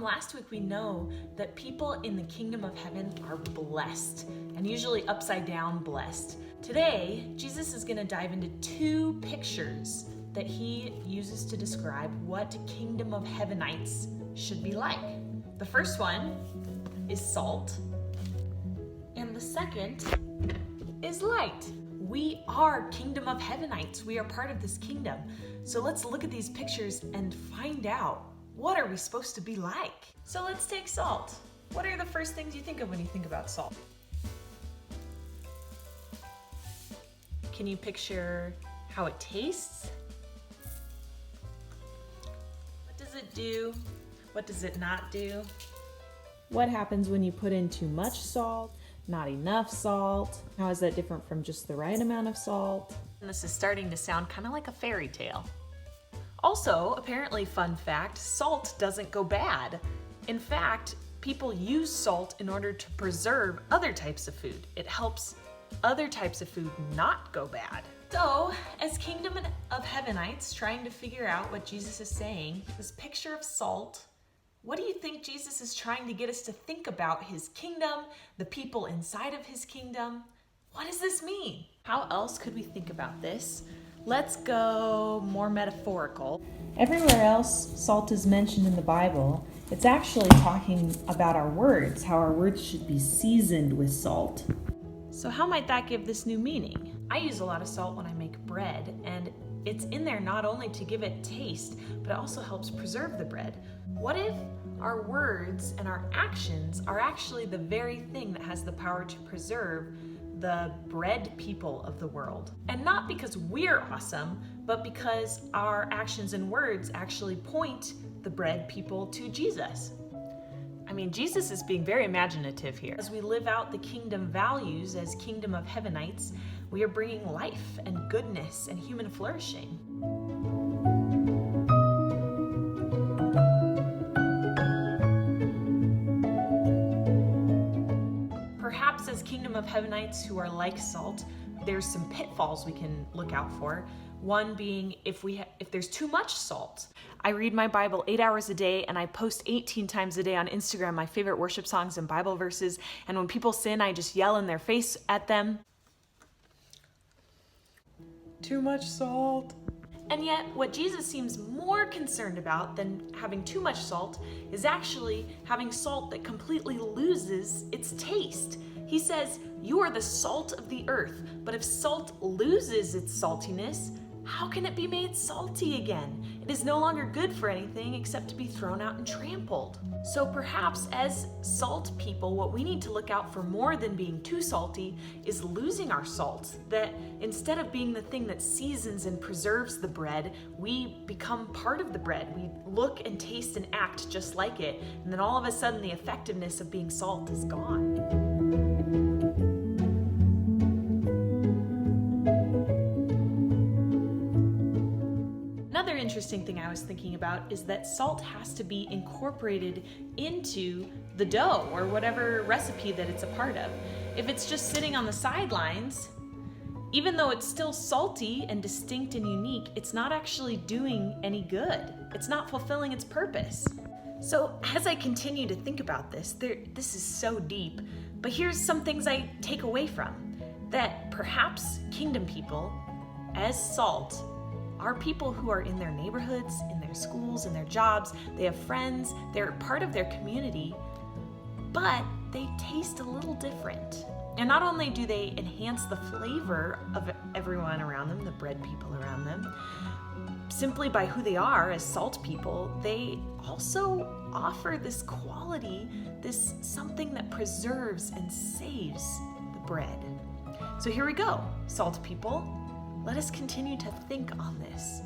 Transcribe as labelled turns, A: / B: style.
A: from last week, we know that people in the kingdom of heaven are blessed, and usually upside down blessed. Today, Jesus is going to dive into two pictures that he uses to describe what kingdom of heavenites should be like. The first one is salt, and the second is light. We are kingdom of heavenites. We are part of this kingdom. So let's look at these pictures and find out, what are we supposed to be like? So let's take salt. What are the first things you think of when you think about salt? Can you picture how it tastes? What does it do? What does it not do?
B: What happens when you put in too much salt, not enough salt? How is that different from just the right amount of salt?
A: And this is starting to sound kind of like a fairy tale. Also, apparently, fun fact, salt doesn't go bad. In fact, people use salt in order to preserve other types of food. It helps other types of food not go bad. So, as kingdom of heavenites trying to figure out what Jesus is saying, this picture of salt, what do you think Jesus is trying to get us to think about his kingdom, the people inside of his kingdom? What does this mean? How else could we think about this? Let's go more metaphorical.
B: Everywhere else salt is mentioned in the Bible, it's actually talking about our words, how our words should be seasoned with salt.
A: So how might that give this new meaning? I use a lot of salt when I make bread, and it's in there not only to give it taste, but it also helps preserve the bread. What if our words and our actions are actually the very thing that has the power to preserve the bread people of the world? And not because we're awesome, but because our actions and words actually point the bread people to Jesus. I mean, Jesus is being very imaginative here. As we live out the kingdom values as kingdom of heavenites, we are bringing life and goodness and human flourishing. Perhaps as kingdom of heavenites who are like salt, there's some pitfalls we can look out for. One being if there's too much salt. I read my Bible 8 hours a day, and I post 18 times a day on Instagram my favorite worship songs and Bible verses, and when people sin, I just yell in their face at them.
B: Too much salt.
A: And yet, what Jesus seems more concerned about than having too much salt is actually having salt that completely loses its taste. He says, you are the salt of the earth, but if salt loses its saltiness, how can it be made salty again? It is no longer good for anything except to be thrown out and trampled. So perhaps as salt people, what we need to look out for more than being too salty is losing our salt. That instead of being the thing that seasons and preserves the bread, we become part of the bread. We look and taste and act just like it. And then all of a sudden the effectiveness of being salt is gone. Another interesting thing I was thinking about is that salt has to be incorporated into the dough or whatever recipe that it's a part of. If it's just sitting on the sidelines, even though it's still salty and distinct and unique, it's not actually doing any good. It's not fulfilling its purpose. So as I continue to think about this is so deep, but here's some things I take away from. That perhaps kingdom people, as salt, are people who are in their neighborhoods, in their schools, in their jobs, they have friends, they're part of their community, but they taste a little different. And not only do they enhance the flavor of everyone around them, the bread people around them, simply by who they are as salt people, they also offer this quality, this something that preserves and saves the bread. So here we go, salt people. Let us continue to think on this.